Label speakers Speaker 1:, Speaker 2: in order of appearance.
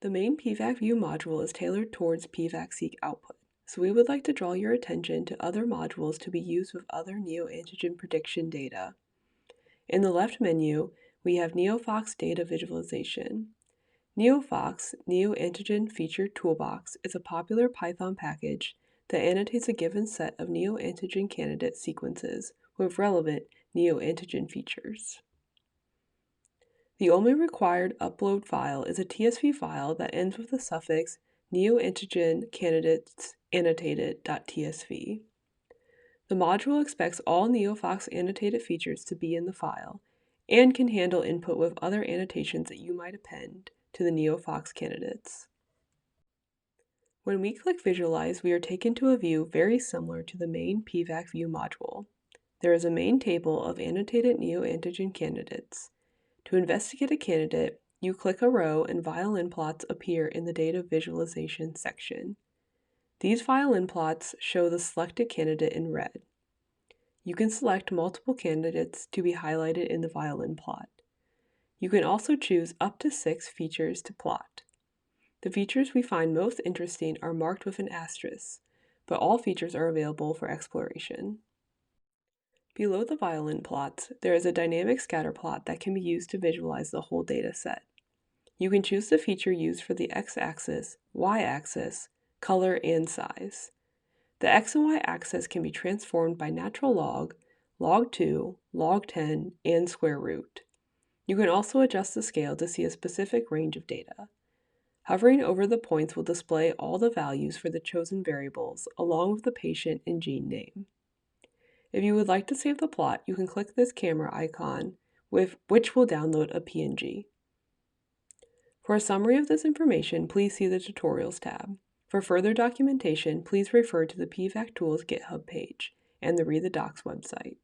Speaker 1: The main pVACview module is tailored towards pVAC-seq output, so we would like to draw your attention to other modules to be used with other neoantigen prediction data. In the left menu, we have NeoFox Data Visualization. NeoFox Neoantigen Feature Toolbox is a popular Python package that annotates a given set of neoantigen candidate sequences with relevant neoantigen features. The only required upload file is a TSV file that ends with the suffix neoantigen candidates annotated.tsv. The module expects all NeoFox annotated features to be in the file and can handle input with other annotations that you might append to the NeoFox candidates. When we click Visualize, we are taken to a view very similar to the main pVACview module. There is a main table of annotated neoantigen candidates. To investigate a candidate, you click a row and violin plots appear in the Data Visualization section. These violin plots show the selected candidate in red. You can select multiple candidates to be highlighted in the violin plot. You can also choose up to 6 features to plot. The features we find most interesting are marked with an asterisk, but all features are available for exploration. Below the violin plots, there is a dynamic scatter plot that can be used to visualize the whole data set. You can choose the feature used for the x-axis, y-axis, color, and size. The x and y axis can be transformed by natural log, log 2, log 10, and square root. You can also adjust the scale to see a specific range of data. Hovering over the points will display all the values for the chosen variables, along with the patient and gene name. If you would like to save the plot, you can click this camera icon, which will download a PNG. For a summary of this information, please see the Tutorials tab. For further documentation, please refer to the pVAC Tools GitHub page and the Read the Docs website.